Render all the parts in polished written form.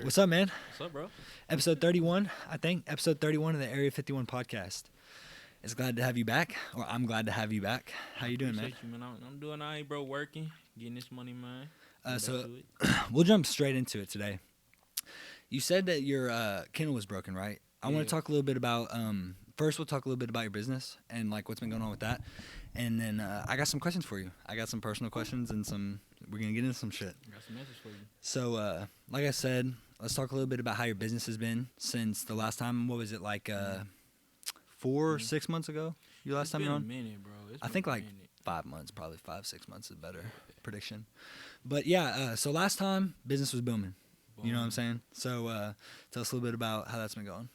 sir. What's up, man? What's up, bro? Episode 31, I think. Episode 31 of the Area 51 podcast. It's glad to have you back, or I'm glad to have you back. How you doing, man? Appreciate you, man. I'm doing all right, bro. Working, getting this money, man. So we'll jump straight into it today. You said that your kennel was broken, right? I want Yeah. to talk a little bit about, first we'll talk a little bit about your business and like what's been going on with that. And then I got some questions for you. I got some personal questions and we're going to get into some shit. I got some message for you. So, like I said, let's talk a little bit about how your business has been since the last time. What was it, like 4 or 6 months ago? You last It's time been you're a on? minute, bro. It's I been think a like minute. 5 months, probably 5-6 months is a better prediction. But yeah, so last time business was booming. You know what I'm saying? So tell us a little bit about how that's been going.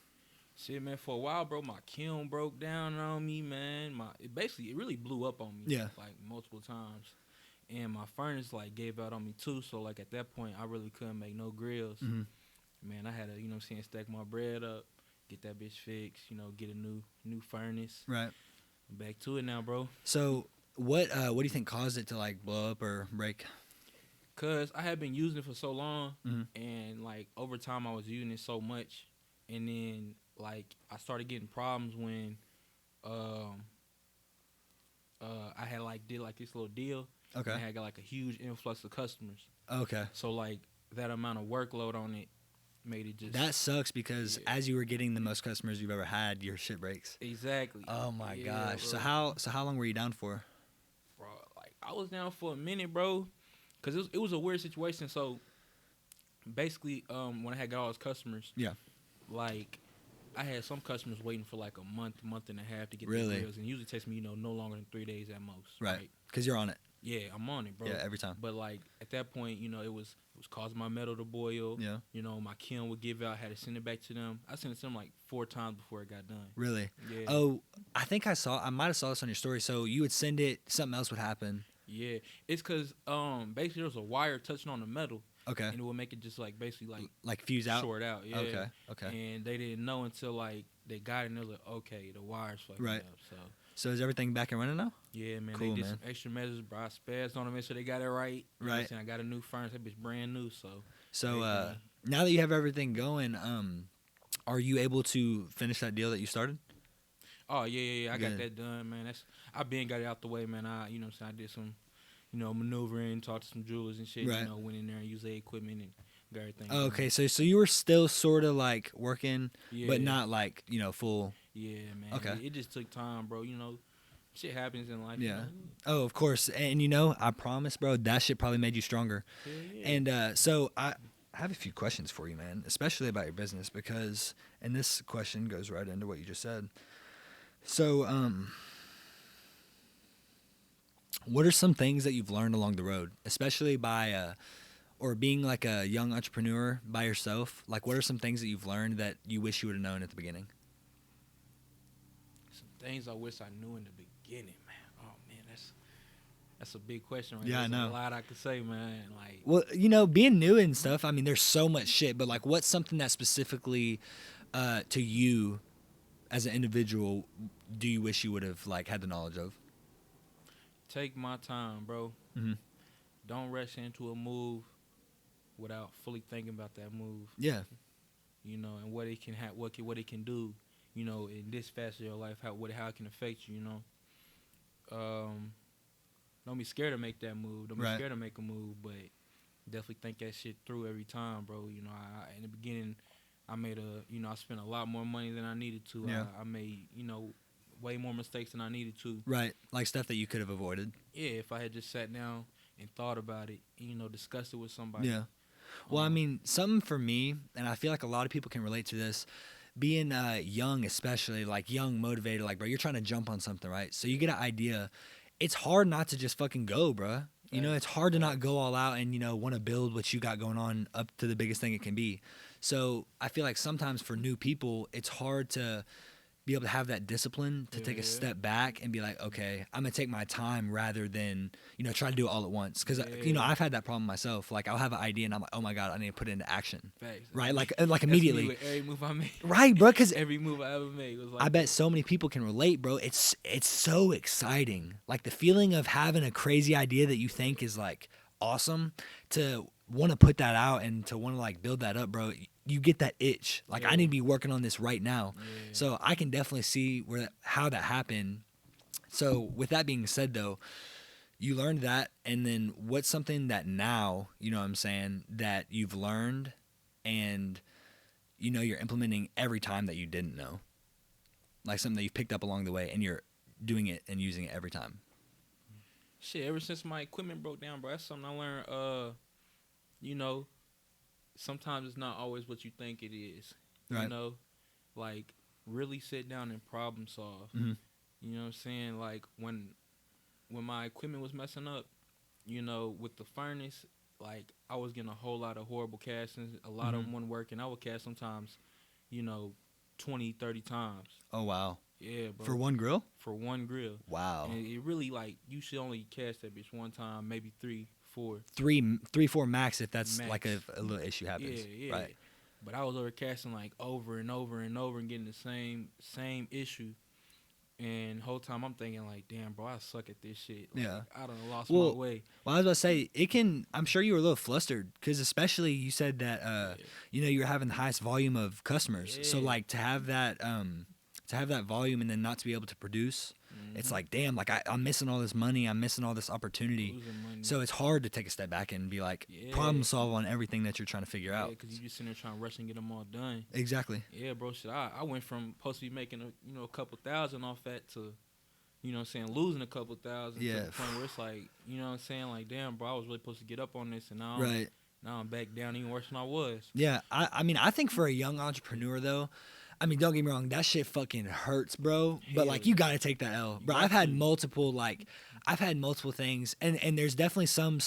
Shit, man. For a while, bro, my kiln broke down on me, man. It really blew up on me. Yeah. Like multiple times, and my furnace like gave out on me too. So like at that point, I really couldn't make no grills. Mm-hmm. Man, I had to, stack my bread up, get that bitch fixed. Get a new furnace. Right. Back to it now, bro. So what do you think caused it to like blow up or break? Cause I had been using it for so long, Mm-hmm. and like over time I was using it so much, and then like I started getting problems when, I had like did like this little deal. Okay. And I had got like a huge influx of customers. Okay. So like that amount of workload on it made it just That sucks because Yeah. as you were getting the most customers you've ever had, your shit breaks. exactly. Oh my Yeah, gosh. So bro. how long were you down for? Bro, like I was down for a minute, bro, cause it was a weird situation. So basically, when I had got all those customers, Yeah. like I had some customers waiting for like a month and a half to get Really? their grills, and it usually takes me no longer than 3 days at most. Right. Because you're on it. Yeah, I'm on it, bro. Yeah, every time. But like at that point, it was causing my metal to boil. Yeah. My kiln would give out. I had to send it back to them. I sent it to them like 4 times before it got done. Really? Yeah. Oh, I think I might have saw this on your story. So you would send it, something else would happen. Yeah. It's because basically there was a wire touching on the metal, Okay. and it would make it just like basically like Fuse out. short out. Yeah. Okay. And they didn't know until like they got it, and they was like, okay, the wire's fucking Right. up. So. So is everything back and running now? Yeah, man. Cool, they did man. some extra measures, bro. I spazzed on them, make sure they got it right. You know what I'm Right. saying? I got a new furnace. That bitch brand new, so. So everything- now that you have everything going, are you able to finish that deal that you started? Oh yeah. I Good. got that done, man. I been got it out the way, man. You know what I'm saying? I did some, maneuvering, talked to some jewelers and shit. Right. Went in there and used their equipment and got everything. Oh, done. okay, so you were still sort of like working, Yeah. but not like full. Yeah, man. Okay. It just took time, bro. Shit happens in life. Yeah. Oh, of course, and I promise, bro, that shit probably made you stronger. Yeah. And so I have a few questions for you, man, especially about your business and this question goes right into what you just said. So, what are some things that you've learned along the road, especially or being like a young entrepreneur by yourself? Like, what are some things that you've learned that you wish you would have known at the beginning? Some things I wish I knew in the beginning, man. Oh man, that's a big question, right? Yeah, I There's know. a lot I could say, man. Like. Well, being new and stuff, I mean, there's so much shit, but like, what's something that specifically to you as an individual do you wish you would have like had the knowledge of? Take my time, bro. Mm-hmm. Don't rush into a move without fully thinking about that move. Yeah. And what it can what it can do. In this phase of your life, how it can affect you. Don't be scared to make that move. Don't be Right. scared to make a move, but definitely think that shit through every time, bro. In the beginning, I made I spent a lot more money than I needed to. Yeah. I made way more mistakes than I needed to. Right. Like stuff that you could have avoided. Yeah, if I had just sat down and thought about it, discussed it with somebody. Yeah. Well, I mean, something for me, and I feel like a lot of people can relate to this, being young, especially like young, motivated, like, bro, you're trying to jump on something, right? So you get an idea. It's hard not to just fucking go, bro. It's hard to not go all out and, want to build what you got going on up to the biggest thing it can be. So I feel like sometimes for new people, it's hard to be able to have that discipline to take a step back and be like, okay, I'm going to take my time rather than, try to do it all at once. Because, I've had that problem myself. Like, I'll have an idea and I'm like, oh my God, I need to put it into action. Facts. Right? Like That's immediately. me with every move I made. Right, bro? Because Every move I ever made was like. I bet so many people can relate, bro. It's so exciting. Like the feeling of having a crazy idea that you think is like awesome to want to put that out and to want to like build that up, bro, you get that itch. Like I need to be working on this right now. Yeah. So I can definitely see how that happened. So with that being said, though, you learned that, and then what's something that now, you know what I'm saying, that you've learned and you know you're implementing every time that you didn't know? Like something that you've picked up along the way and you're doing it and using it every time. Shit, ever since my equipment broke down, bro, that's something I learned. You know, sometimes it's not always what you think it is. Right. You know, like really sit down and problem solve. Mm-hmm. You know what I'm saying? Like when my equipment was messing up, you know, with the furnace, like I was getting a whole lot of horrible castings. A lot of them weren't working. I would cast sometimes, you know, 20, 30 times. Oh, wow. Yeah, bro. For one grill? For one grill. Wow. And it really, like, you should only cast that bitch one time, maybe 3, 4. 3, 4 max if that's max. Like a little issue happens. Yeah. Right. But I was over casting like over and over and over and getting the same issue. And the whole time I'm thinking like, damn, bro, I suck at this shit. Like, yeah. I done lost my way. Well, I was about to say, I'm sure you were a little flustered because especially you said that, you know, you were having the highest volume of customers. Yeah. So like to have that volume and then not to be able to produce, it's like, damn, like I'm missing all this money. I'm missing all this opportunity. So it's hard to take a step back and be like, problem solve on everything that you're trying to figure out. Because you just sitting there trying to rush and get them all done. Exactly. Yeah, bro. Shit, I went from supposed to be making a couple thousand off that to, you know what I'm saying, losing a couple thousand to the point where it's like, you know what I'm saying, like, damn, bro, I was really supposed to get up on this and now I'm back down even worse than I was. Yeah, I mean, I think for a young entrepreneur though, I mean, don't get me wrong, that shit fucking hurts, bro. But like, you gotta take that L, bro. I've had multiple things, and there's definitely some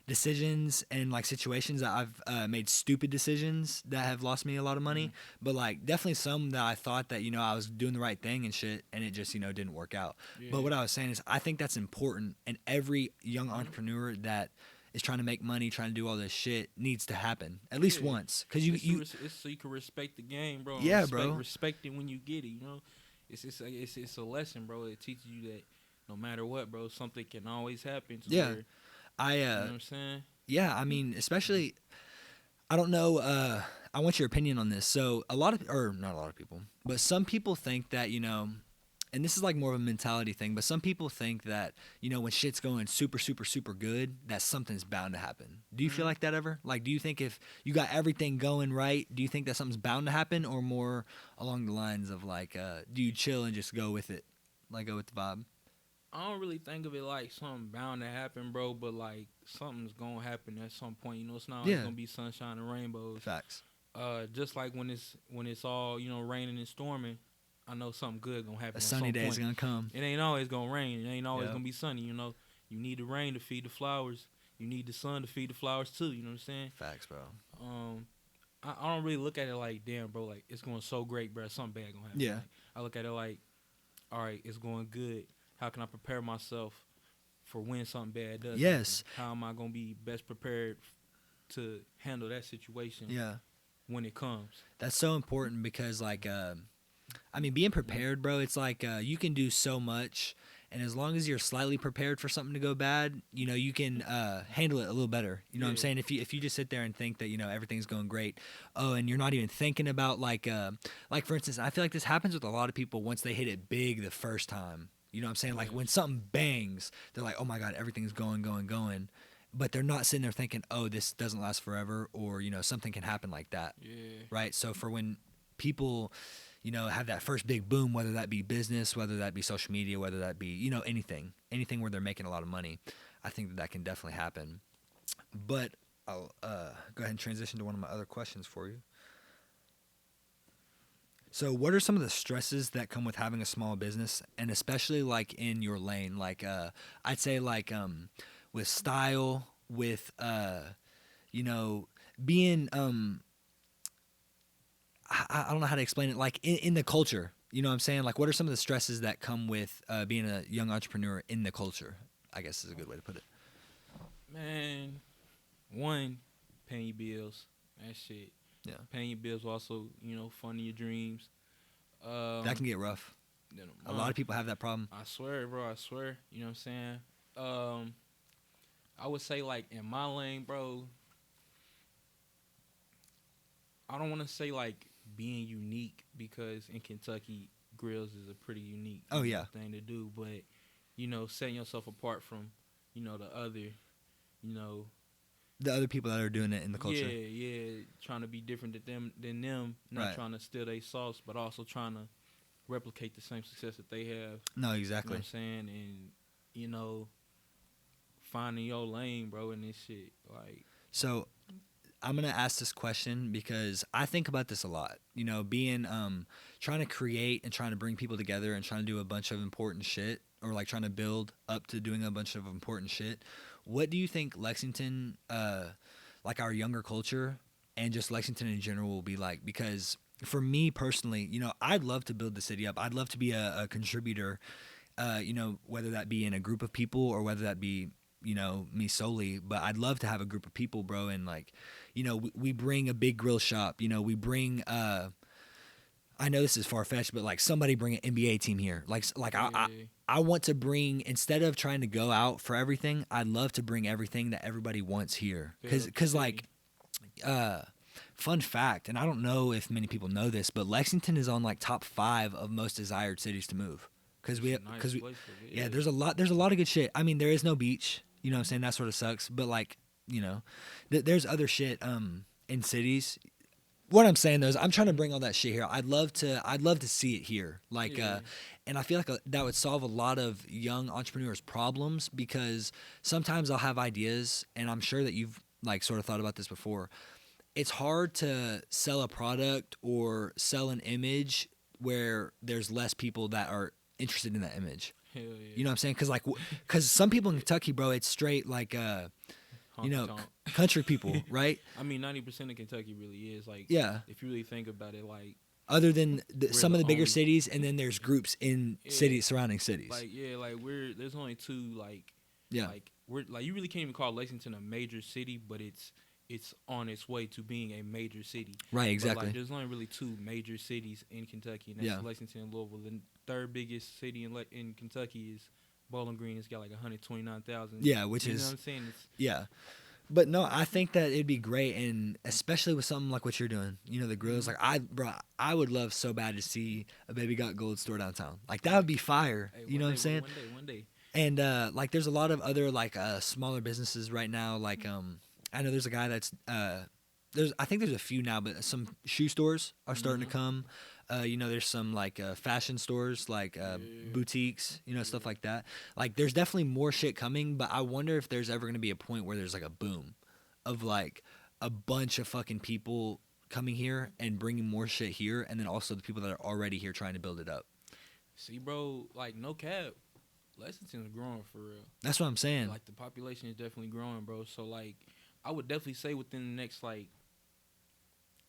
decisions and like situations that I've made stupid decisions that have lost me a lot of money. But like, definitely some that I thought that, you know, I was doing the right thing and shit, and it just, you know, didn't work out. Yeah. But what I was saying is, I think that's important, and every young entrepreneur that is trying to make money, trying to do all this shit needs to happen at least once, because it's so you can respect the game, bro. Yeah, bro. Respect it when you get it. You know, it's a lesson, bro. It teaches you that no matter what, bro, something can always happen. Yeah, you know what I'm saying? Yeah, I mean, especially, I don't know. I want your opinion on this. So not a lot of people, but some people think that, you know. And this is like more of a mentality thing, but some people think that, you know, when shit's going super, super, super good, that something's bound to happen. Do you feel like that ever? Like, do you think if you got everything going right, do you think that something's bound to happen, or more along the lines of like, do you chill and just go with it, like go with the vibe? I don't really think of it like something bound to happen, bro, but like something's gonna happen at some point. You know, it's not always gonna be sunshine and rainbows. Facts. Just like when it's all, you know, raining and storming, I know something good gonna happen. A sunny day is gonna come. It ain't always gonna rain. It ain't always gonna be sunny. You know, you need the rain to feed the flowers. You need the sun to feed the flowers too. You know what I'm saying? Facts, bro. I don't really look at it like, damn, bro, like it's going so great, bro. Something bad gonna happen. Yeah. Like, I look at it like, all right, it's going good. How can I prepare myself for when something bad does? Yes. Happen? How am I gonna be best prepared to handle that situation? Yeah. When it comes. That's so important because, like, I mean, being prepared, bro, it's like you can do so much, and as long as you're slightly prepared for something to go bad, you know, you can handle it a little better. You know what I'm saying? If you just sit there and think that, you know, everything's going great, and you're not even thinking about, like for instance, I feel like this happens with a lot of people once they hit it big the first time. You know what I'm saying? Like, when something bangs, they're like, oh, my God, everything's going. But they're not sitting there thinking, oh, this doesn't last forever, or, you know, something can happen like that. Yeah. Right? So for when people, you know, have that first big boom, whether that be business, whether that be social media, whether that be, you know, anything where they're making a lot of money, I think that can definitely happen. But I'll go ahead and transition to one of my other questions for you. So what are some of the stresses that come with having a small business, and especially like in your lane? Like I'd say like with style, with you know, being I don't know how to explain it, like in the culture. You know what I'm saying? Like, what are some of the stresses that come with being a young entrepreneur in the culture, I guess is a good way to put it. Man, one, paying your bills. That shit. Yeah. Paying your bills will also, you know, funding your dreams. That can get rough. A lot of people have that problem. I swear, bro. I swear. You know what I'm saying? I would say like in my lane, bro. I don't want to say like being unique because in Kentucky, grills is a pretty unique Oh yeah, thing to do. But setting yourself apart from the other, you know, the other people that are doing it in the yeah, culture. yeah, trying to be different than them, not Right. trying to steal their sauce, but also trying to replicate the same success that they have. No, You know what exactly. I'm saying? And you know, finding your lane, bro, in this shit, like. So I'm gonna ask this question because I think about this a lot. You know, being trying to create and trying to bring people together and trying to do a bunch of important shit, or like trying to build up to doing a bunch of important shit. What do you think Lexington, like our younger culture, and just Lexington in general, will be like? Because for me personally, I'd love to build the city up. I'd love to be a contributor. Whether that be in a group of people or whether that be me solely, but I'd love to have a group of people, bro, and like we bring a big grill shop, we bring I know this is far-fetched, but like somebody bring an NBA team here, like I want to bring, instead of trying to go out for everything, I'd love to bring everything that everybody wants here, because like fun fact, and I don't know if many people know this, but Lexington is on like top 5 of most desired cities to move. Yeah, there's a lot of good shit. I mean, there is no beach, you know what I'm saying? That sort of sucks. But like, there's other shit in cities. What I'm saying though is I'm trying to bring all that shit here. I'd love to see it here. Like and I feel like that would solve a lot of young entrepreneurs' problems, because sometimes I'll have ideas, and I'm sure that you've like sort of thought about this before. It's hard to sell a product or sell an image where there's less people that are interested in that image. Hell yeah. You know what I'm saying? Because some people in Kentucky, bro, it's straight like country people, right? I mean, 90% of Kentucky really is like. Yeah. If you really think about it, like. Other than some of the bigger only cities, and then there's groups in cities, surrounding cities. Like there's only two like. Yeah. Like we're like, you really can't even call Lexington a major city, but it's on its way to being a major city. Right. Exactly. But like, there's only really two major cities in Kentucky, and that's Lexington and Louisville. The third biggest city in Kentucky is Bowling Green. It's got like 129,000. Yeah, which is. You know what I'm saying? Yeah. But no, I think that it'd be great, and especially with something like what you're doing, the grills. Like I would love so bad to see a Baby Got Gold store downtown. Like that would be fire. Hey, you know what I'm saying? One day. And like, there's a lot of other like smaller businesses right now. Like I know there's a guy that's I think there's a few now, but some shoe stores are starting to come. There's some like fashion stores, like boutiques, stuff like that. Like there's definitely more shit coming, but I wonder if there's ever going to be a point where there's like a boom of like a bunch of fucking people coming here and bringing more shit here, and then also the people that are already here trying to build it up. See, bro, like no cap, Lexington's growing for real. That's what I'm saying. Like the population is definitely growing, bro. So like I would definitely say within the next like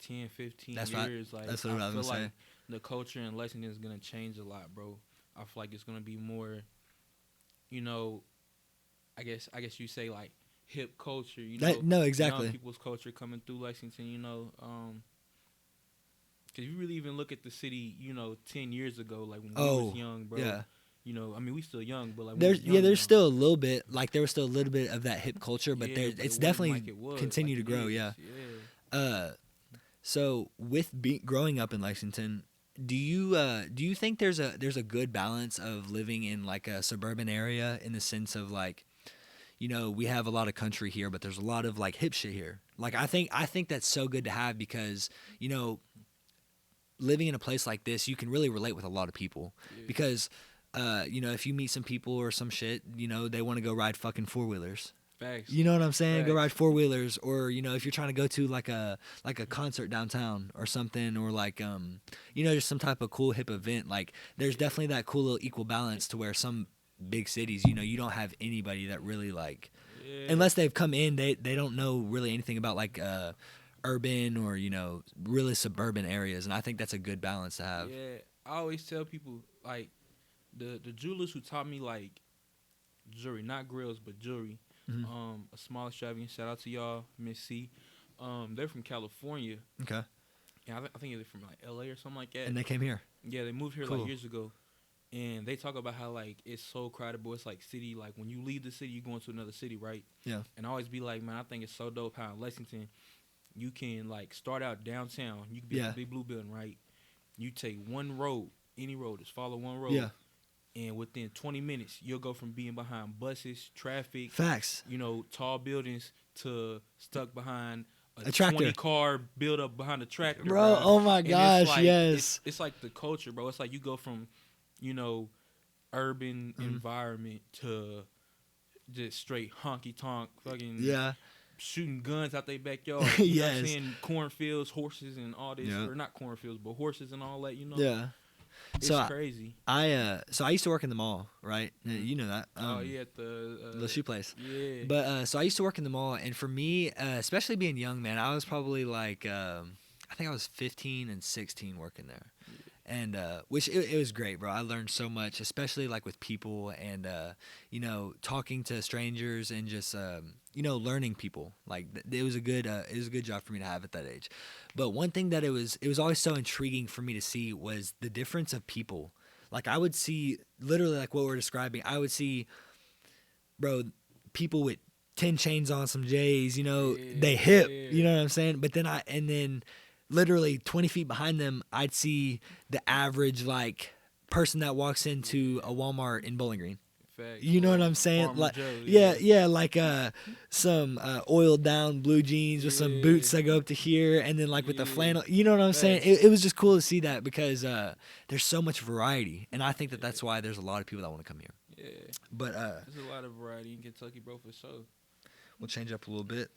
10, 15 years, like that's what I feel like saying. The culture in Lexington is gonna change a lot, bro. I feel like it's gonna be more, I guess you say like hip culture, No, exactly. Young people's culture coming through Lexington, because you really even look at the city, 10 years ago, like when we was young, bro. Yeah. I mean, we still young, but like there's still a little bit, like there was still a little bit of that hip culture, but it's definitely like it was, continue like to grow. Yeah. So with growing up in Lexington, do you think there's a good balance of living in like a suburban area, in the sense of like, we have a lot of country here, but there's a lot of like hip shit here. Like I think that's so good to have, because living in a place like this, you can really relate with a lot of people, because if you meet some people or some shit, they want to go ride fucking 4-wheelers. Facts. You know what I'm saying? Facts. Go ride 4-wheelers, or if you're trying to go to like a concert downtown or something, or like just some type of cool hip event. Like there's definitely that cool little equal balance, to where some big cities, you don't have anybody that really like, unless they've come in, they don't know really anything about like urban or really suburban areas, and I think that's a good balance to have. Yeah, I always tell people like the jewelers who taught me like jewelry, not grills but jewelry. Mm-hmm. A small extravagant. Shout out to y'all, Miss C. They're from California. Okay. Yeah, I think they're from like LA or something like that. And they came here. Yeah, they moved here Cool. like years ago. and they talk about how like it's so crowded, but it's like city. Like when you leave the city, you go into another city, right? Yeah. And I always be like, man, I think it's so dope how in Lexington you can like start out downtown. You can be at Yeah. the big blue building, right? You take one road, any road, just follow one road. Yeah. And within 20 minutes, you'll go from being behind buses, traffic, Facts. tall buildings to stuck behind A a tractor. 20-car build up behind a tractor, Bro, bruh. oh my And gosh, it's like, yes. it's like the culture, bro. It's like you go from, you know, urban environment to just straight honky tonk, fucking Yeah. shooting guns out their backyard. You know what I'm Yes. saying? Cornfields, horses, and all this, Yeah. or not cornfields, but horses and all that. Yeah. It's So crazy. I used to work in the mall, right? You know that. Oh yeah, at the The shoe place. yeah. But so I used to work in the mall, and for me, especially being young, man, I was probably like, I think I was 15 and 16 working there, and which it was great, bro. I learned so much, especially like with people and talking to strangers and just learning people. Like it was a good job for me to have at that age. But one thing that it was always so intriguing for me to see was the difference of people. Like I would see literally like what we're describing. I would see, bro, people with 10 chains on, some J's, they hip, you know what I'm saying? But then literally 20 feet behind them, I'd see the average like person that walks into a Walmart in Bowling Green. Facts. You know what I'm saying? Farmer Like, Joe, yeah, like some oiled down blue jeans with some boots that go up to here, and then like with the flannel. You know what I'm saying? It was just cool to see that because there's so much variety, and I think that's why there's a lot of people that want to come here. Yeah. But there's a lot of variety in Kentucky, bro, for sure. we'll change up a little bit.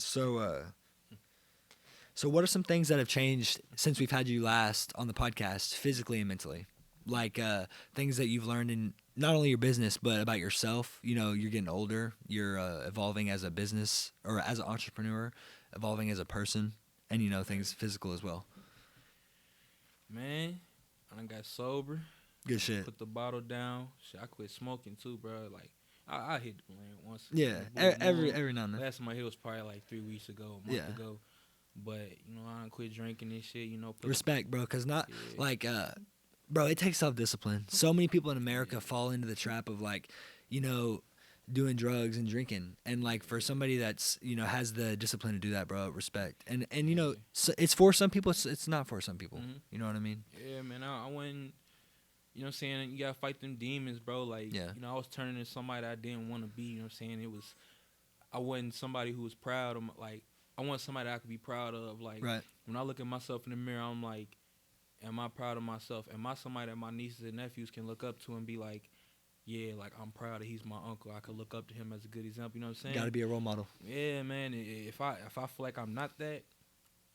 So what are some things that have changed since we've had you last on the podcast, physically and mentally? Like things that you've learned in not only your business, but about yourself. You're getting older. You're evolving as a business or as an entrepreneur, evolving as a person, and things physical as well. Man, I done got sober. Good shit. Put the bottle down. Shit, I quit smoking too, bro. Like I hit the blunt once. Yeah, like, every now and then. Last time I hit was probably like 3 weeks ago, a month ago. But I done quit drinking this shit. Respect, bro, because like. Bro, it takes self-discipline. So many people in America fall into the trap of like, doing drugs and drinking. And like for somebody that's, has the discipline to do that, bro, respect. And so it's for some people, it's not for some people. Mm-hmm. You know what I mean? Yeah, man, I wouldn't, you know what I'm saying? You gotta fight them demons, bro. Like, I was turning into somebody I didn't want to be, you know what I'm saying? I wasn't somebody who was proud of, like, I want somebody I could be proud of. Like, when I look at myself in the mirror, I'm like, am I proud of myself? Am I somebody that my nieces and nephews can look up to and be like, yeah, like I'm proud that he's my uncle. I could look up to him as a good example. You know what I'm saying? Got to be a role model. Yeah, man. If I feel like I'm not that,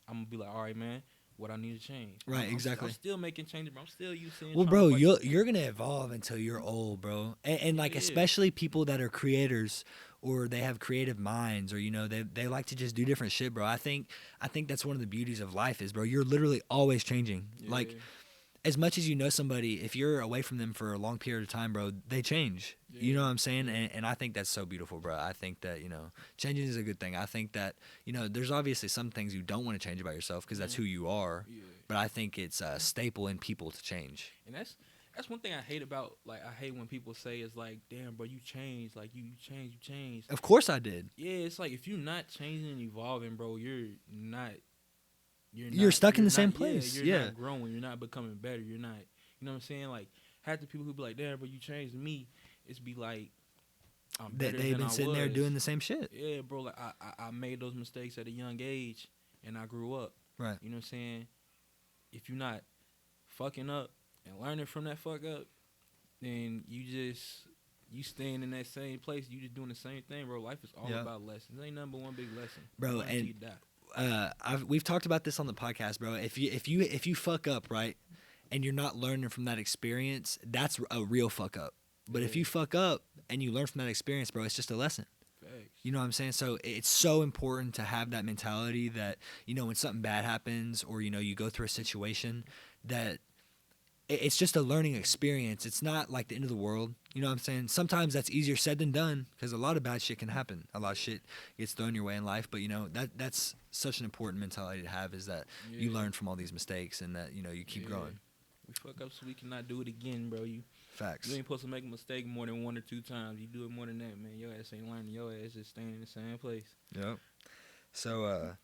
I'm gonna be like, all right, man, what I need to change. Right, exactly. I'm still making changes, bro. I'm still using. Well, bro, you're gonna evolve until you're old, bro. And like especially people that are creators or they have creative minds or they like to just do different shit, bro. I think that's one of the beauties of life is, bro, you're literally always changing. Like as much as you know somebody, if you're away from them for a long period of time, bro, they change. You know what I'm saying? And I think that's so beautiful, bro. I think that, changing is a good thing. I think that, there's obviously some things you don't want to change about yourself because that's who you are. But I think it's a staple in people to change. And that's one thing I hate about, like, I hate when people say is like, damn, bro, you changed. Like, you changed. Of course I did. Yeah, it's like if you're not changing and evolving, bro, you're stuck in the same place. You're not growing. You're not becoming better. You're not, you know what I'm saying? Like, half the people who be like, damn, bro, you changed me, it's be like, I'm better than I was. They've been sitting there doing the same shit. Yeah, bro, like, I made those mistakes at a young age, and I grew up. Right. You know what I'm saying? If you're not fucking up and learning from that fuck up, then you staying in that same place. You just doing the same thing, bro. Life is all about lessons. Ain't nothing but one big lesson, bro. And we've talked about this on the podcast, bro. If you fuck up, right, and you're not learning from that experience, that's a real fuck up. But if you fuck up and you learn from that experience, bro, it's just a lesson. Thanks. You know what I'm saying? So it's so important to have that mentality that, when something bad happens or, you go through a situation that it's just a learning experience. It's not like the end of the world. You know what I'm saying? Sometimes that's easier said than done because a lot of bad shit can happen. A lot of shit gets thrown your way in life. But, that's such an important mentality to have is that you learn from all these mistakes and that, you keep growing. We fuck up so we cannot do it again, bro. Facts. You ain't supposed to make a mistake more than 1 or 2 times. You do it more than that, man. Your ass ain't learning. Your ass just staying in the same place. Yep. So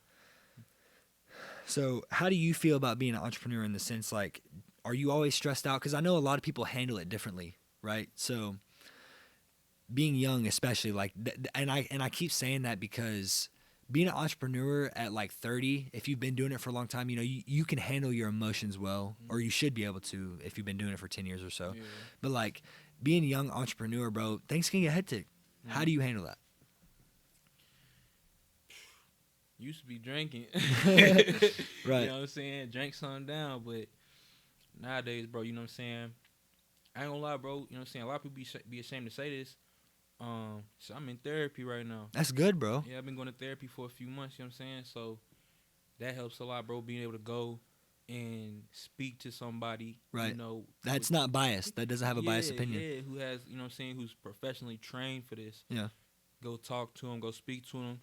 how do you feel about being an entrepreneur in the sense, like, are you always stressed out? Because I know a lot of people handle it differently, right? So being young, especially, like, and I keep saying that because being an entrepreneur at like 30, if you've been doing it for a long time, you know, you can handle your emotions well, or you should be able to if you've been doing it for 10 years or so. Yeah. But like being a young entrepreneur, bro, things can get hectic. How do you handle that? Used to be drinking. Right. You know what I'm saying? Drank something down, but nowadays, bro, you know what I'm saying? I ain't gonna lie, bro. You know what I'm saying? A lot of people be ashamed to say this. So I'm in therapy right now. That's good, bro. Yeah, I've been going to therapy for a few months, you know what I'm saying? So that helps a lot, bro, being able to go and speak to somebody, Right. you know. That's not biased. That doesn't have a biased opinion. Yeah, who has, you know what I'm saying, who's professionally trained for this. Yeah. Go talk to them, go speak to them,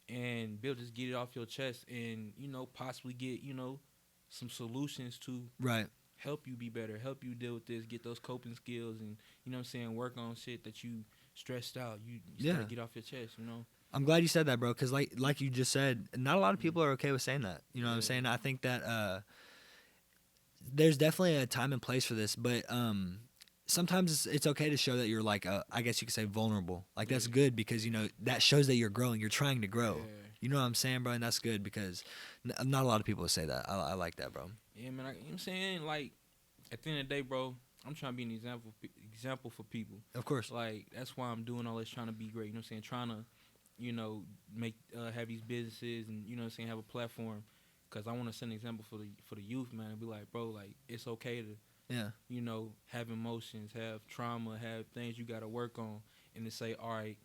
and be able to just get it off your chest and, you know, possibly get, you know, some solutions to Right. help you be better, help you deal with this, get those coping skills, and, you know what I'm saying, work on shit that you stressed out. You just gotta get off your chest, you know. I'm glad you said that, bro, because like you just said, not a lot of people are okay with saying that. You know what I'm saying? I think that there's definitely a time and place for this, but sometimes it's okay to show that you're like, I guess you could say vulnerable. Like, that's good because, you know, that shows that you're growing. You're trying to grow. Yeah. You know what I'm saying, bro? And that's good because not a lot of people say that. I like that, bro. Yeah, man. You know what I'm saying? Like, at the end of the day, bro, I'm trying to be an example for people. Of course. Like, that's why I'm doing all this, trying to be great. You know what I'm saying? Trying to, you know, make have these businesses and, you know what I'm saying, have a platform. Because I want to set an example for the youth, man. And be like, bro, like, it's okay to, you know, have emotions, have trauma, have things you got to work on. And to say, all right,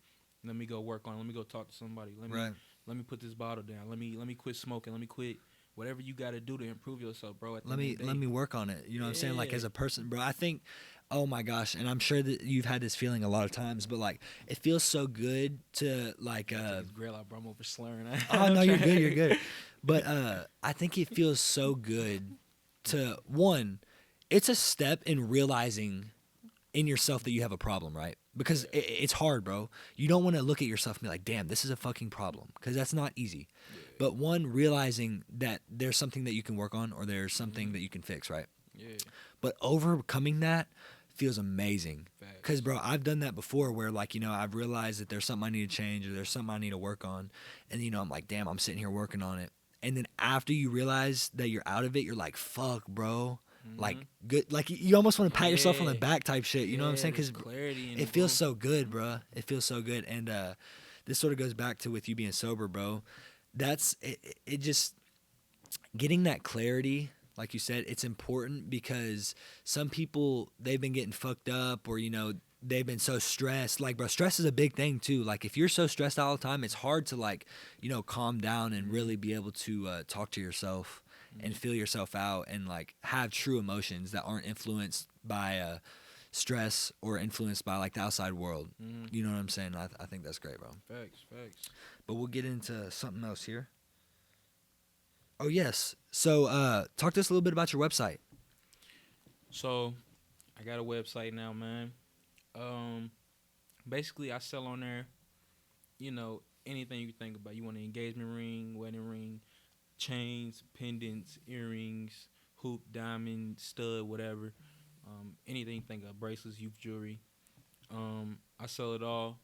let me go work on it. Let me go talk to somebody. Let me put this bottle down. Let me quit smoking. Let me quit whatever you got to do to improve yourself, bro. Let me work on it. You know what I'm saying? Like, as a person, bro, I think, oh my gosh, and I'm sure that you've had this feeling a lot of times, but like, it feels so good to like grill out, bro. I'm over slurring. Oh no, you're good. But I think it feels so good to, one, it's a step in realizing in yourself that you have a problem, right? Because it's hard, bro. You don't want to look at yourself and be like, damn, this is a fucking problem, because that's not easy. But one, realizing that there's something that you can work on, or there's something that you can fix, right? Yeah. But overcoming that feels amazing. Because, bro, I've done that before where, like, you know, I've realized that there's something I need to change or there's something I need to work on. And, you know, I'm like, damn, I'm sitting here working on it. And then after you realize that you're out of it, you're like, fuck, bro. Like, good. Like, you almost want to pat yourself on the back type shit. You know what I'm saying? Because it feels so good, bro. It feels so good. And this sort of goes back to with you being sober, bro. That's it just getting that clarity. Like you said, it's important because some people, they've been getting fucked up, or, you know, they've been so stressed. Like, bro, stress is a big thing too. Like, if you're so stressed all the time, it's hard to, like, you know, calm down and really be able to talk to yourself and feel yourself out and, like, have true emotions that aren't influenced by stress or influenced by, like, the outside world. You know what I'm saying? I think that's great, bro. Facts. But we'll get into something else here. Oh, yes. So, talk to us a little bit about your website. So, I got a website now, man. Basically, I sell on there, you know, anything you can think about. You want an engagement ring, wedding ring, chains, pendants, earrings, hoop, diamond, stud, whatever. Anything you think of, bracelets, youth jewelry. I sell it all.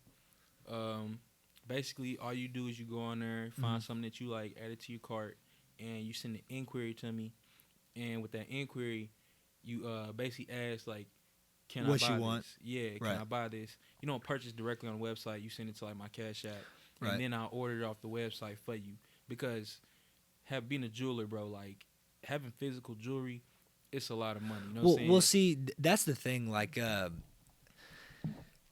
Basically, all you do is you go on there, find something that you like, add it to your cart, and you send an inquiry to me. And with that inquiry, you basically ask, like, can I buy this? What you want? Yeah, can I buy this? You don't purchase directly on the website. You send it to, like, my Cash App. And then I'll order it off the website for you. Because being a jeweler, bro, like, having physical jewelry, it's a lot of money. You know what I'm saying? Well, see, that's the thing. Like, to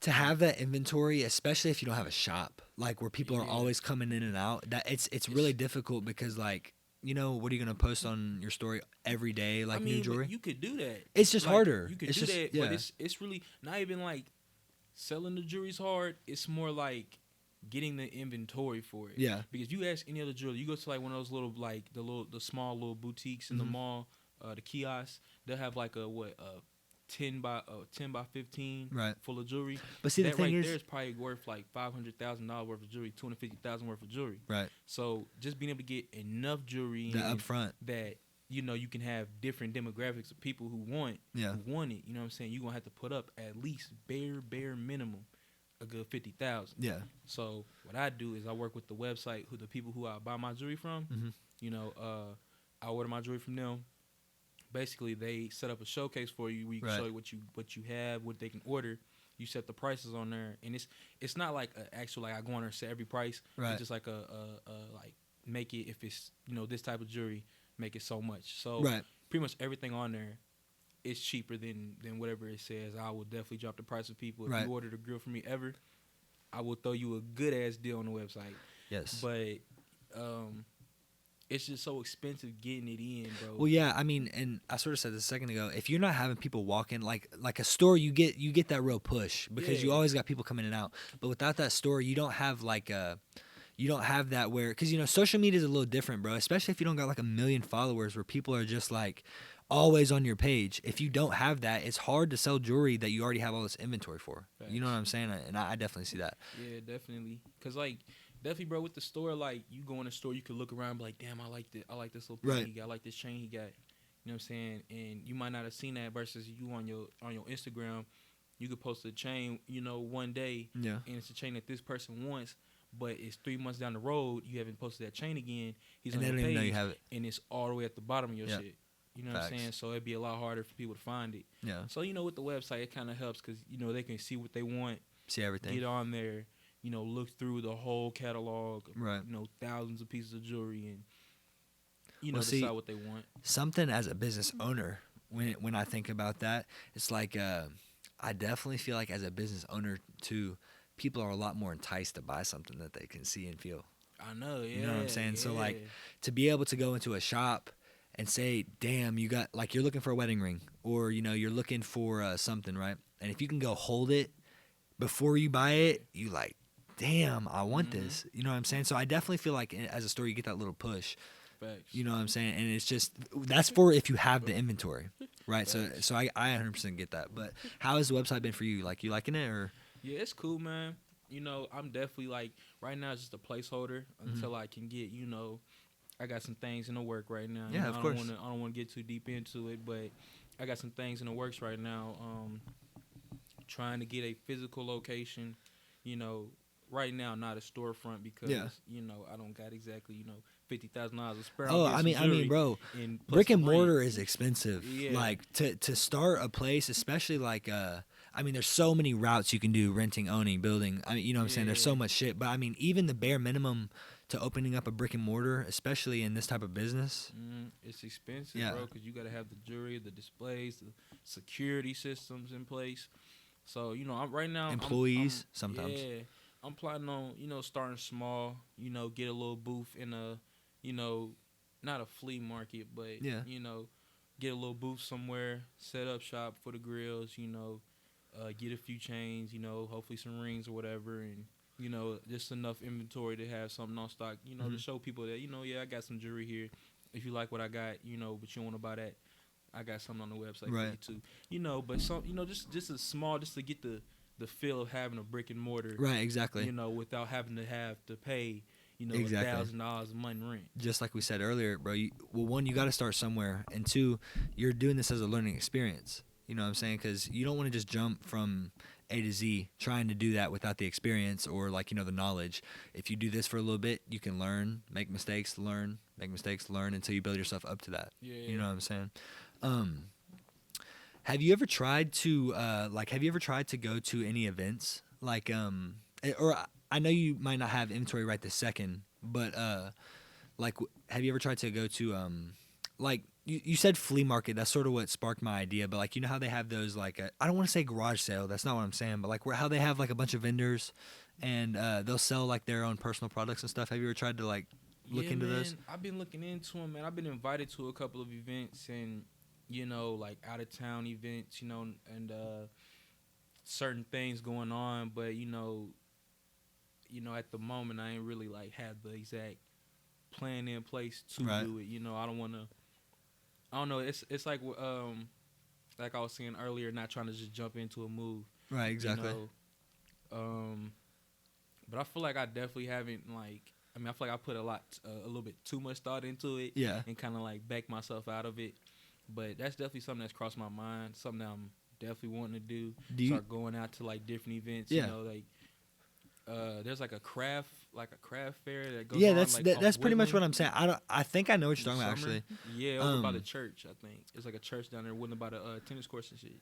have that inventory, especially if you don't have a shop, like, where people are always coming in and out, that it's really difficult because, like, you know, what are you gonna post on your story every day, like, new jewelry? You could do that. It's just harder. You could do that, but it's really not even like selling the jewelry's hard. It's more like getting the inventory for it. Yeah. Because you ask any other jeweler, you go to, like, one of those little, like, the small little boutiques in the mall, the kiosks, they'll have, like, a 10 by 15 Right. full of jewelry. But see, the That thing right is, there is probably worth like $500,000 worth of jewelry, $250,000 worth of jewelry. right, So just being able to get enough jewelry the in upfront, that you can have different demographics of people who want yeah, it. You know what I'm saying? You're gonna have to put up at least bare minimum a good 50,000. yeah, So what I do is I work with the website the people who I buy my jewelry from. mm-hmm. I order my jewelry from them. Basically, they set up a showcase for you where you can Right. show you what you have, what they can order. You set the prices on there, and it's not like an actual like I go on there and set every price. Right. It's just like a like make it if it's this type of jewelry, make it so much. So Right. pretty much everything on there is cheaper than whatever it says. I will definitely drop the price of people. If Right. you ordered a grill from me ever, I will throw you a good ass deal on the website. Yes. But it's just so expensive getting it in, bro. Well, yeah, I mean, and I sort of said this a second ago. If you're not having people walk in like a store, you get that real push because you Yeah. always got people coming in and out. But without that store, you don't have you don't have that where because social media is a little different, bro. Especially if you don't got like 1 million followers where people are just like always on your page. If you don't have that, it's hard to sell jewelry that you already have all this inventory for. Facts. You know what I'm saying? And I definitely see that. Yeah, definitely. Cause like definitely, bro, with the store, like you go in the store, you could look around, and be like, damn, I like this little thing Right. he got, I like this chain he got. You know what I'm saying? And you might not have seen that versus you on your Instagram, you could post a chain, one day, Yeah. and it's a chain that this person wants, but it's 3 months down the road, you haven't posted that chain again. He's And on they your don't even know page, you have it. and it's all the way at the bottom of your Yeah. shit. You know what I'm Facts. saying? So it'd be a lot harder for people to find it. Yeah. So with the website, it kind of helps because they can see what they want, See everything. get on there, look through the whole catalog, Right. thousands of pieces of jewelry, and Well, decide see, what they want. Something as a business owner, when I think about that, it's like I definitely feel like as a business owner too, people are a lot more enticed to buy something that they can see and feel. I know, yeah. You know what I'm saying? So, like, yeah. To be able to go into a shop and say, damn, you got like you're looking for a wedding ring, or you're looking for something, right? And if you can go hold it before you buy it, you like, damn, I want this. You know what I'm saying? So I definitely feel like as a store, you get that little push. Facts. You know what I'm saying? And it's just that's for if you have the inventory, right? So I 100% get that. But how has the website been for you? Like, you liking it or? Yeah, it's cool, man. I'm definitely like right now it's just a placeholder until I can get. I got some things in the work right now. Yeah, of course. I don't want to get too deep into it, but I got some things in the works right now. Trying to get a physical location. Right now not a storefront because I don't got exactly $50,000 to spare. Oh, I mean, bro, brick and mortar is expensive. Yeah. Like to start a place, especially like there's so many routes you can do: renting, owning, building. I mean, you know what I'm saying? There's so much shit. But I mean, even the bare minimum to opening up a brick and mortar, especially in this type of business, it's expensive, bro, because you got to have the jewelry, the displays, the security systems in place. So I'm right now employees I'm sometimes. Yeah, I'm planning on starting small. Get a little booth in a not a flea market, but get a little booth somewhere, set up shop for the grills. Get a few chains. Hopefully some rings or whatever, and just enough inventory to have something on stock. To show people that yeah, I got some jewelry here. If you like what I got, but you don't want to buy that, I got something on the website for you too. But some just a small just to get the feel of having a brick and mortar. Right, exactly. Without having to pay Exactly. $1,000 a month rent. Just like we said earlier, bro. One, you got to start somewhere, and two, you're doing this as a learning experience. You know what I'm saying? Because you don't want to just jump from A to Z trying to do that without the experience or the knowledge. If you do this for a little bit, you can learn, make mistakes, learn until you build yourself up to that. Yeah. You know what I'm saying? Have you ever tried to go to any events or I know you might not have inventory right this second, but have you ever tried to go to you said flea market? That's sort of what sparked my idea. But how they have those I don't want to say garage sale. That's not what I'm saying. But how they have a bunch of vendors, and they'll sell their own personal products and stuff. Have you ever tried to look into those? I've been looking into them, man. I've been invited to a couple of events and out of town events, and certain things going on. But at the moment I ain't really have the exact plan in place to do it. I don't want to. I don't know. It's like like I was saying earlier, not trying to just jump into a move. Right, exactly. You know, but I feel like I definitely haven't like. I mean, I feel like I put a little bit too much thought into it, Yeah. and kind of like back myself out of it. But that's definitely something that's crossed my mind. Something that I'm definitely wanting to do. Start going out to like different events. Yeah. You know, like there's like a craft fair that goes Yeah, on. that's pretty much what Woodland I'm saying. I think I know what you're talking about summer. actually. Yeah, over by the church. I think it's like a church down there, Woodland by the tennis courts and shit.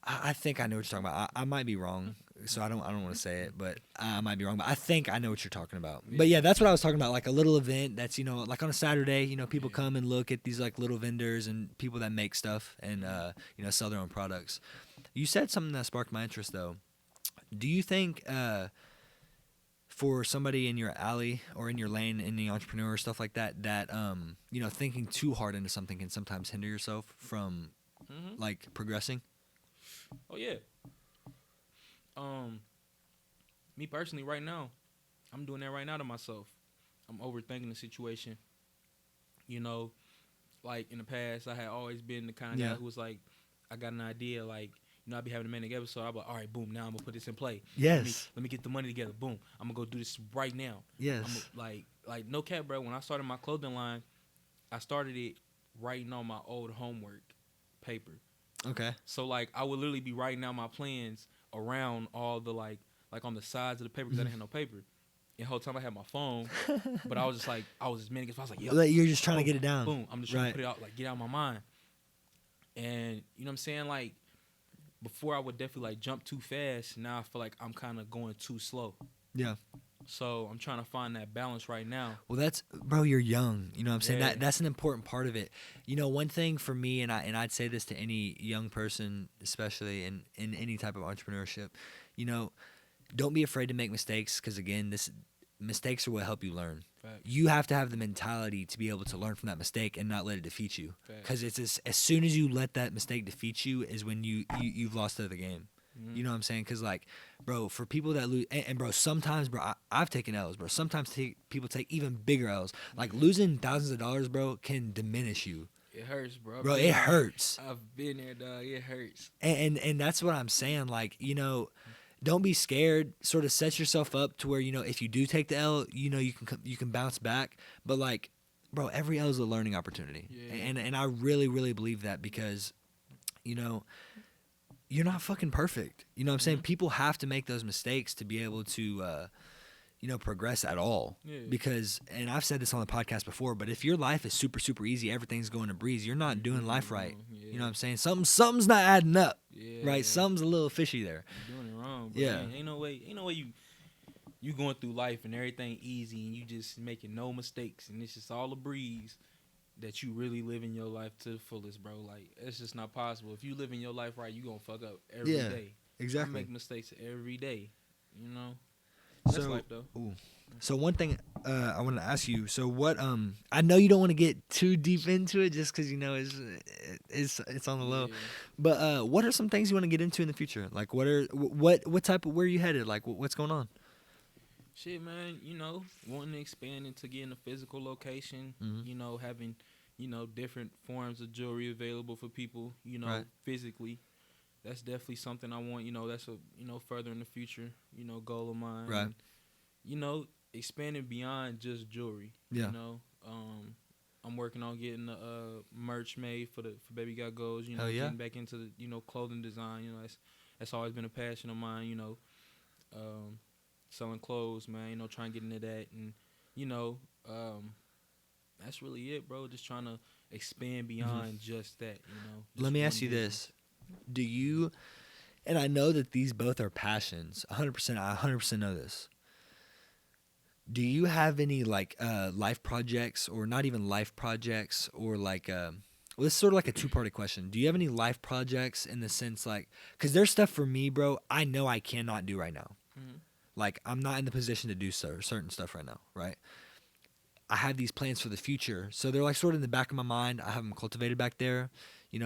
I think I know what you're talking about. I might be wrong, so I don't want to say it, but I might be wrong. But I think I know what you're talking about. Yeah. But yeah, that's what I was talking about. Like a little event that's like on a Saturday. People come and look at these like little vendors and people that make stuff and sell their own products. You said something that sparked my interest though. Do you think for somebody in your alley or in your lane, in the entrepreneur stuff like that, thinking too hard into something can sometimes hinder yourself from like progressing? Oh yeah. Me personally, right now, I'm doing that right now to myself. I'm overthinking the situation. You know, like in the past, I had always been the kind of guy who was like, I got an idea, like, I'd be having a manic episode. I'd be like, all right, boom, now I'm gonna put this in play. Yes. Let me get the money together. Boom, I'm gonna go do this right now. Yes. Like no cap, bro. When I started my clothing line, I started it writing on my old homework paper. Okay. So like I would literally be writing out my plans around all the like on the sides of the paper because I didn't have no paper. And the whole time I had my phone, but I was just manic. I was like, yo, you're just trying to get it down. Boom, I'm just trying to put it out, like get out of my mind. And you know what I'm saying? Like before I would definitely like jump too fast. Now I feel like I'm kind of going too slow. Yeah. So I'm trying to find that balance right now. Well, bro, you're young. You know what I'm saying? Yeah. That's an important part of it. One thing for me, and I'd say this to any young person, especially in any type of entrepreneurship, don't be afraid to make mistakes because, again, mistakes are what help you learn. Fact. You have to have the mentality to be able to learn from that mistake and not let it defeat you. Because it's as soon as you let that mistake defeat you is when you've lost the game. Mm-hmm. You know what I'm saying? Because, like, bro, for people that lose, and bro, sometimes, bro, I've taken L's, bro. Sometimes people take even bigger L's. Like, losing thousands of dollars, bro, can diminish you. It hurts, bro. Bro, it hurts. I've been there, dog. It hurts. And that's what I'm saying. Like, don't be scared. Sort of set yourself up to where, if you do take the L, you can bounce back. But, like, bro, every L is a learning opportunity. Yeah. And I really, really believe that because, you're not fucking perfect. You know what I'm saying? People have to make those mistakes to be able to, progress at all. Yeah. Because, and I've said this on the podcast before, but if your life is super, super easy, everything's going to breeze, you're not doing life right. Yeah. You know what I'm saying? Something's not adding up. Yeah. Right? Something's a little fishy there. You're doing it wrong. Bro. Yeah. Man, ain't no way you going through life and everything easy and you just making no mistakes and it's just all a breeze. That you really living your life to the fullest, bro. Like, it's just not possible. If you living your life right, you gonna fuck up every day. Exactly. I make mistakes every day, That's life, though. Ooh. So one thing I want to ask you. So what? I know you don't want to get too deep into it, just because it's on the low. Yeah. But what are some things you want to get into in the future? Like, what type of where are you headed? Like, what's going on? Shit, man, wanting to expand into getting a physical location, having, different forms of jewelry available for people, right. physically. That's definitely something I want, that's a, further in the future, goal of mine. Right. And, expanding beyond just jewelry. Yeah. I'm working on getting merch made for Baby Got Goldz, getting back into the, clothing design, that's always been a passion of mine, selling clothes, man, trying to get into that. And, that's really it, bro. Just trying to expand beyond just that, Let me ask you this. Do you, and I know that these both are passions, 100%, I 100% know this. Do you have any, like, life projects or not even life projects or, like, well, this is sort of like a two-party question. Do you have any life projects in the sense, like, because there's stuff for me, bro, I know I cannot do right now. Mm-hmm. Like, I'm not in the position to do certain stuff right now, right? I have these plans for the future. So they're, like, sort of in the back of my mind. I have them cultivated back there,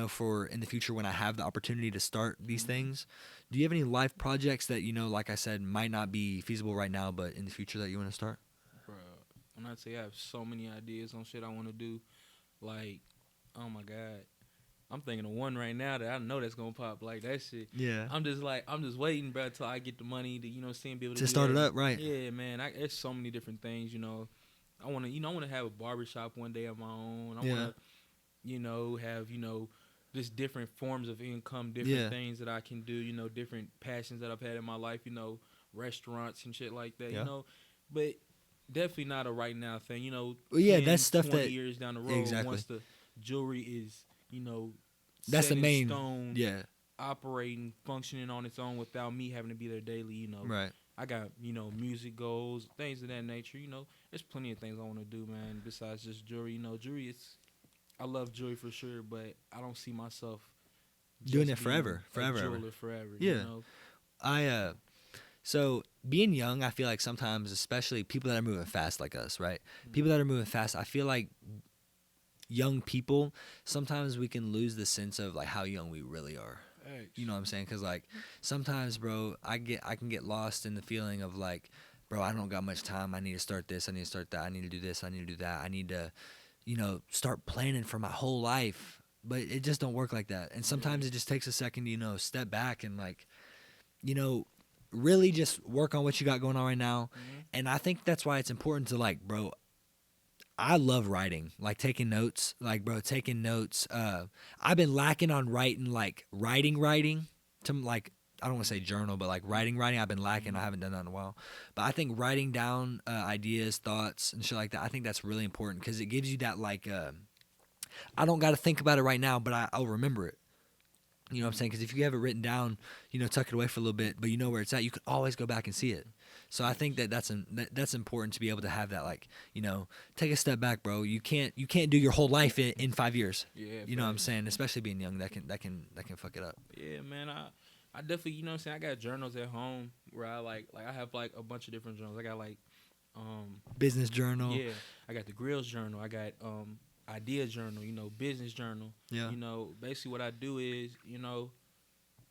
for in the future when I have the opportunity to start these things. Do you have any life projects that, like I said, might not be feasible right now, but in the future that you want to start? Bro, when I say I have so many ideas on shit I want to do, like, oh, my God. I'm thinking of one right now that I know that's gonna pop like that shit. Yeah. I'm just waiting, bro, till I get the money to, be able to To do start that. it up, right? Yeah, man. There's so many different things, I wanna, I wanna have a barbershop one day of my own. I wanna, have, just different forms of income, different things that I can do, different passions that I've had in my life, restaurants and shit like that, But definitely not a right now thing, Well, yeah, 10, that's stuff 20 that years down the road, exactly. once the jewelry is, That's set the in main. stone, Yeah. operating, functioning on its own without me having to be there daily, Right. I got, music goals, things of that nature, There's plenty of things I want to do, man, besides just jewelry. Jewelry is, I love jewelry for sure, but I don't see myself Doing just it being forever, a forever, jeweler forever. Yeah. So being young, I feel like sometimes, especially people that are moving fast like us, right? People that are moving fast, I feel like young people, sometimes we can lose the sense of like how young we really are. You know what I'm saying? Because like sometimes, bro, I can get lost in the feeling of like, bro, I don't got much time. I need to start this. I need to start that. I need to do this. I need to do that. I need to, start planning for my whole life. But it just don't work like that. And sometimes it just takes a second to, step back and like, really just work on what you got going on right now. And I think that's why it's important to like, bro, I love writing, like taking notes, like, bro, taking notes. I've been lacking on writing to like, I don't want to say journal, but like writing. I've been lacking. I haven't done that in a while. But I think writing down ideas, thoughts, and shit like that, I think that's really important because it gives you that like, I don't got to think about it right now, but I'll remember it. You know what I'm saying? Because if you have it written down, tuck it away for a little bit, but you know where it's at, you can always go back and see it. So I think that's important to be able to have that, like, take a step back, bro. You can't do your whole life in 5 years. Yeah, you know what I'm saying? Especially being young, that can fuck it up. Yeah, man. I definitely, you know what I'm saying. I got journals at home where I like I have like a bunch of different journals. I got like, business journal. Yeah, I got the grills journal. I got idea journal. Business journal. Yeah. Basically what I do is,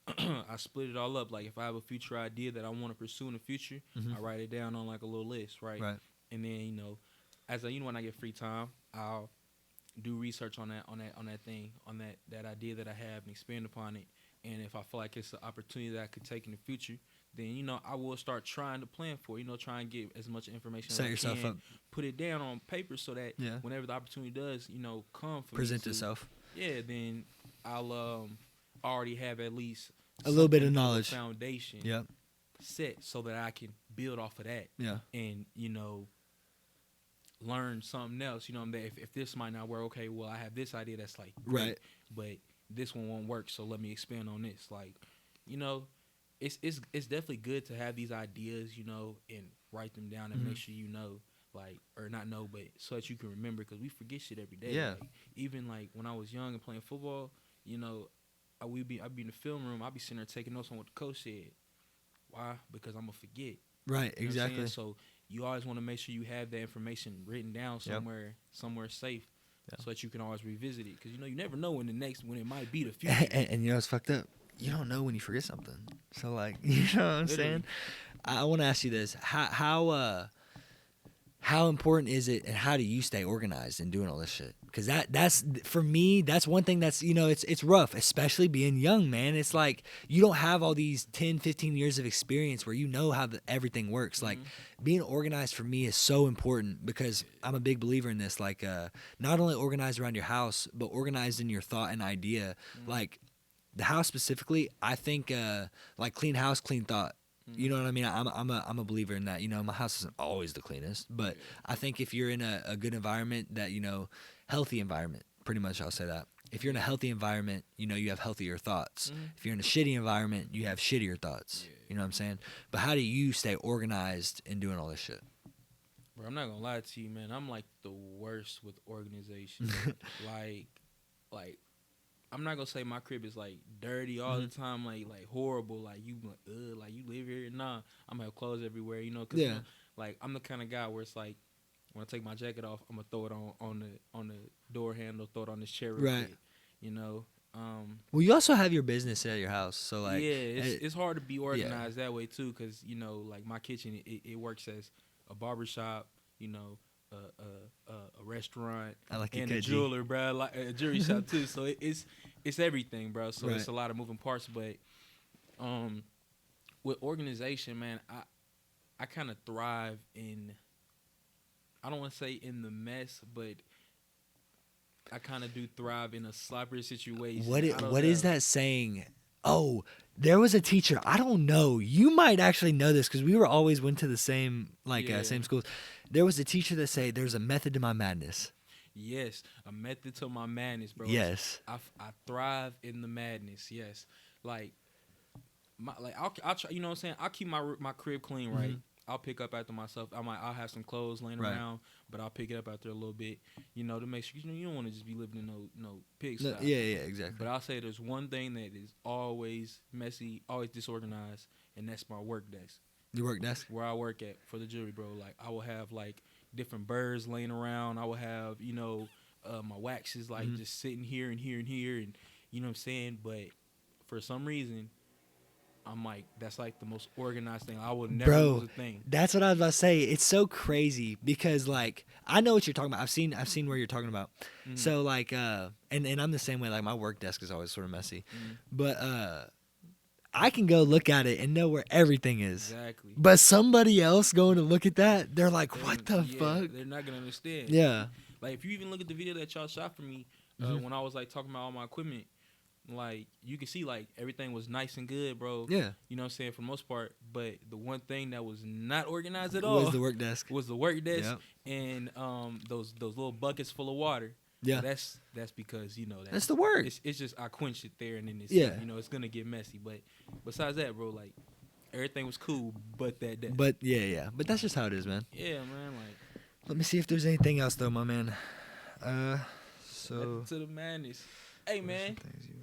I split it all up. Like if I have a future idea that I want to pursue in the future, I write it down on like a little list, right? Right. And then as when I get free time, I'll do research on that thing, on that idea that I have, and expand upon it. And if I feel like it's an opportunity that I could take in the future, then I will start trying to plan for it. Try and get as much information Set as yourself I can, up. put it down on paper so that whenever the opportunity does, come for present me itself. Yeah, then I'll already have at least a little bit of knowledge, foundation, set so that I can build off of that. Yeah, and learn something else. If this might not work, okay, well I have this idea that's like great, right, but this one won't work, so let me expand on this. Like, it's definitely good to have these ideas, and write them down and make sure like, or not know, but so that you can remember, because we forget shit every day. Yeah. Like, even like when I was young and playing football, I'd be in the film room, I'd be sitting there taking notes on what the coach said. Why? Because I'm gonna forget. Right, exactly. So you always want to make sure you have that information written down somewhere safe, so that you can always revisit it. Because you never know when it might be the future. And it's fucked up. You don't know when you forget something. So like, you know what I'm saying? I want to ask you this: how important is it, and how do you stay organized and doing all this shit? Because that's for me, that's one thing that's, it's rough, especially being young, man. It's like you don't have all these 10, 15 years of experience where how everything works. Like being organized for me is so important, because I'm a big believer in this. Like not only organized around your house, but organized in your thought and idea. Like the house specifically, I think like clean house, clean thought. You know what I mean? I'm a believer in that. My house isn't always the cleanest, but I think if you're in a good environment, that healthy environment, pretty much I'll say that. If you're in a healthy environment, you have healthier thoughts. If you're in a shitty environment, you have shittier thoughts. Yeah. You know what I'm saying? But how do you stay organized in doing all this shit? Bro, I'm not gonna lie to you, man. I'm like the worst with organization. like I'm not gonna say my crib is like dirty all the time, like horrible, like you live here. Nah, I'm gonna have clothes everywhere, cause like I'm the kind of guy where it's like when I take my jacket off, I'm gonna throw it on the door handle, throw it on this chair real quick, Well, you also have your business at your house, so like it's hard to be organized that way too, cause like my kitchen, it works as a barbershop, a restaurant I like it, and a KG. jeweler, bro, like a jewelry shop too. So it's everything, bro. So Right. it's a lot of moving parts. But with organization, man, I kind of thrive in. I don't want to say in the mess, but I kind of do thrive in a sloppy situation. What is that saying? Oh, there was a teacher. I don't know. You might actually know this because we always went to the same same schools. There was a teacher that say there's a method to my madness. Yes, a method to my madness, bro. Yes, I thrive in the madness. Yes, like I'll try. You know what I'm saying? I'll keep my crib clean, right? Mhm. I'll pick up after myself. I'll have some clothes laying Right. around, but I'll pick it up after a little bit. You know, to make sure you don't want to just be living in no pig No, style. yeah, exactly. But I'll say there's one thing that is always messy, always disorganized, and that's my work desk. Your work desk. Where I work at for the jewelry, bro. Like I will have like different birds laying around. I will have my waxes like Mhm. just sitting here and here and here, and you know what I'm saying. But for some reason, I'm like that's like the most organized thing. I will never Bro, lose a thing. that's what I was about to say. It's so crazy because I know what you're talking about. I've seen where you're talking about. Mhm. So and I'm the same way. Like my work desk is always sort of messy, Mhm. but I can go look at it and know where everything is. Exactly. But somebody else going to look at that, they're like, "What the fuck?" They're not gonna understand. Yeah. Like if you even look at the video that y'all shot for me Mhm. when I was like talking about all my equipment, like you can see like everything was nice and good, bro. Yeah. You know what I'm saying for the most part. But the one thing that was not organized at all Was the work desk. was the work desk Yep. and those little buckets full of water. Yeah. That's because That's the work. It's just I quench it there and then it's Yeah. it's gonna get messy. But besides that, bro, like everything was cool, but that desk. But yeah. But that's just how it is, man. Yeah, man, like Let me see if there's anything else though, my man. So to the madness. Hey, what are man. some things you